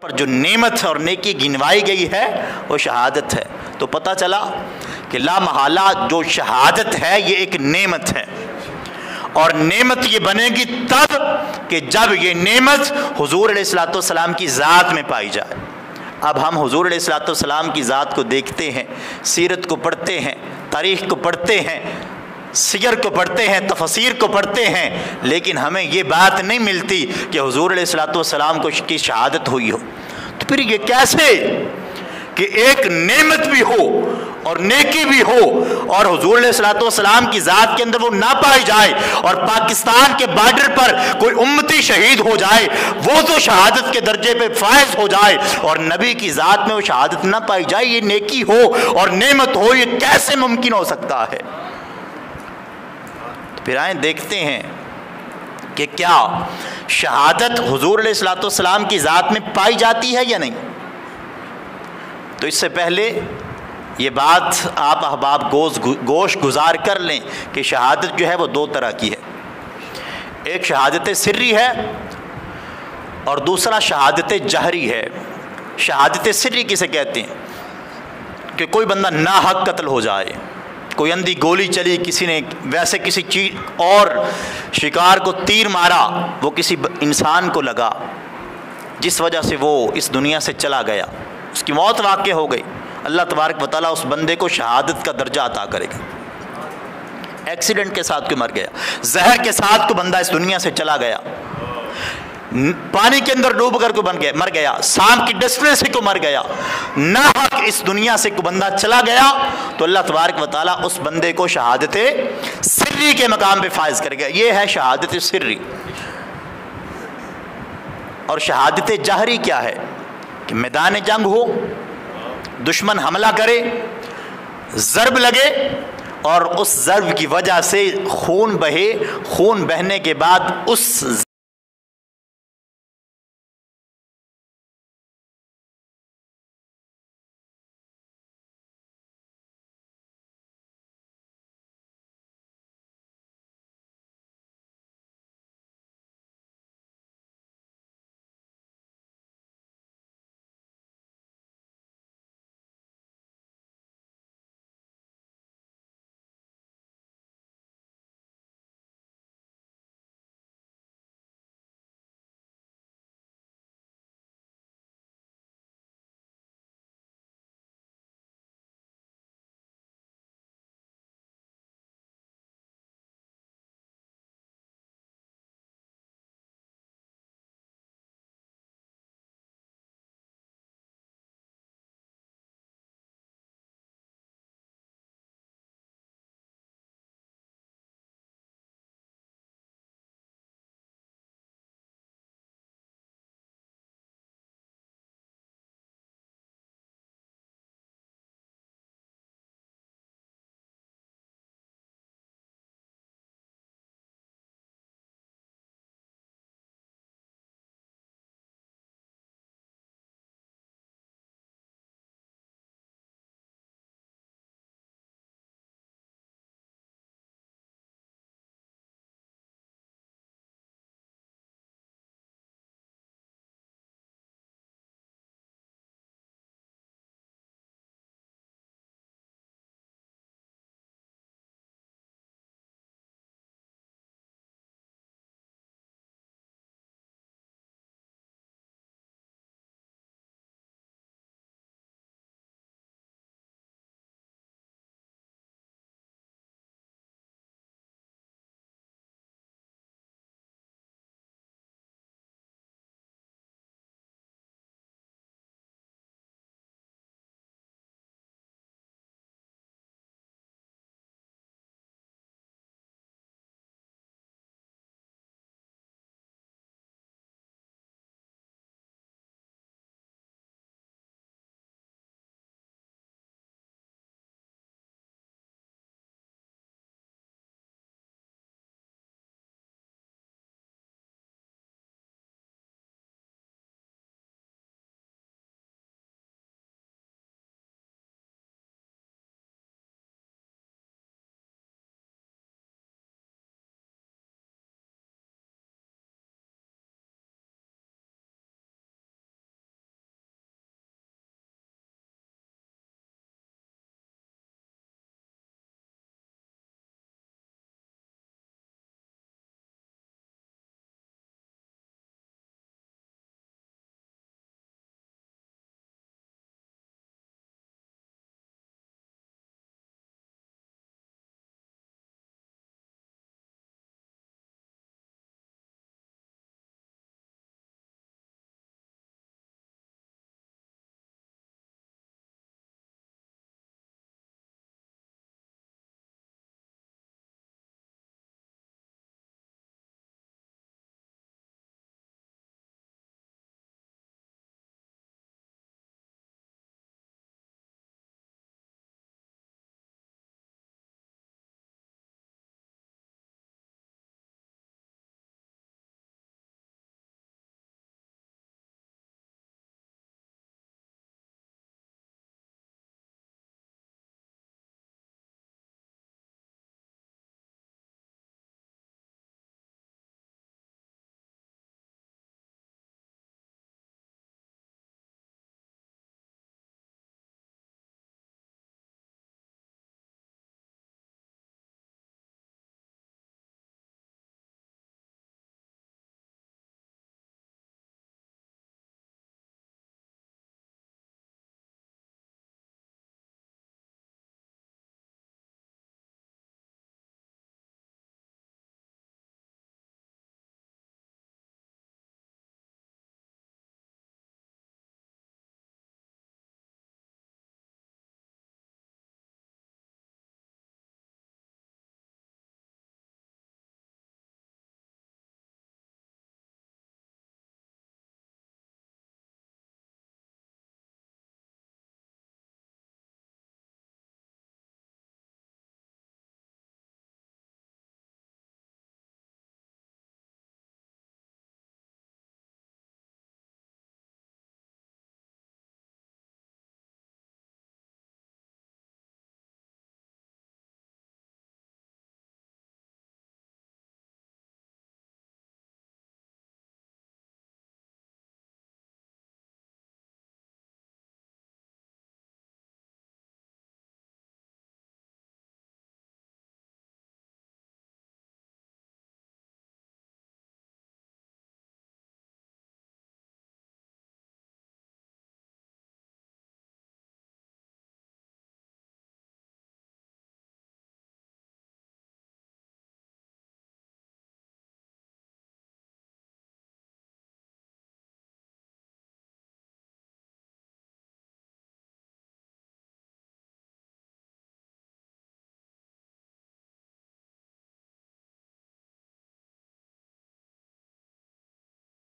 پر جو نعمت اور نیکی گنوائی گئی ہے وہ شہادت ہے۔ تو پتہ چلا کہ لا محالہ جو شہادت ہے یہ ایک نعمت ہے، اور نعمت یہ بنے گی تب کہ جب یہ نعمت حضور علیہ الصلوۃ والسلام کی ذات میں پائی جائے۔ اب ہم حضور علیہ الصلوۃ والسلام کی ذات کو دیکھتے ہیں، سیرت کو پڑھتے ہیں، تاریخ کو پڑھتے ہیں، سیر کو پڑھتے ہیں، تفسیر کو پڑھتے ہیں، لیکن ہمیں یہ بات نہیں ملتی کہ حضور علیہ الصلوۃ والسلام کو کی شہادت ہوئی ہو۔ تو پھر یہ کیسے کہ ایک نعمت بھی ہو اور نیکی بھی ہو اور حضور علیہ الصلوۃ والسلام کی ذات کے اندر وہ نہ پائی جائے، اور پاکستان کے بارڈر پر کوئی امتی شہید ہو جائے وہ تو شہادت کے درجے پہ فائز ہو جائے، اور نبی کی ذات میں وہ شہادت نہ پائی جائے؟ یہ نیکی ہو اور نعمت ہو، یہ کیسے ممکن ہو سکتا ہے؟ پھر آئیں دیکھتے ہیں کہ کیا شہادت حضور علیہ الصلوۃ والسلام کی ذات میں پائی جاتی ہے یا نہیں۔ تو اس سے پہلے یہ بات آپ احباب گوش گزار کر لیں کہ شہادت جو ہے وہ دو طرح کی ہے، ایک شہادت سری ہے اور دوسرا شہادت جہری ہے۔ شہادت سری کسے کہتے ہیں؟ کہ کوئی بندہ ناحق قتل ہو جائے، کوئی اندھی گولی چلی، کسی نے ویسے کسی چیز اور شکار کو تیر مارا، وہ کسی انسان کو لگا جس وجہ سے وہ اس دنیا سے چلا گیا، اس کی موت واقع ہو گئی، اللہ تبارک و تعالیٰ اس بندے کو شہادت کا درجہ عطا کرے گا۔ ایکسیڈنٹ کے ساتھ کوئی مر گیا، زہر کے ساتھ کوئی بندہ اس دنیا سے چلا گیا، پانی کے اندر ڈوب کر کوئی مر گیا، سانپ کی ڈسنے سے کوئی مر گیا، ناحق اس دنیا سے کوئی بندہ چلا گیا، تو اللہ تبارک و تعالیٰ اس بندے کو شہادت سری کے مقام پہ فائز کرے گا۔ یہ ہے شہادت سری۔ اور شہادت جہری کیا ہے؟ کہ میدان جنگ ہو، دشمن حملہ کرے، ضرب لگے اور اس ضرب کی وجہ سے خون بہے، خون بہنے کے بعد اس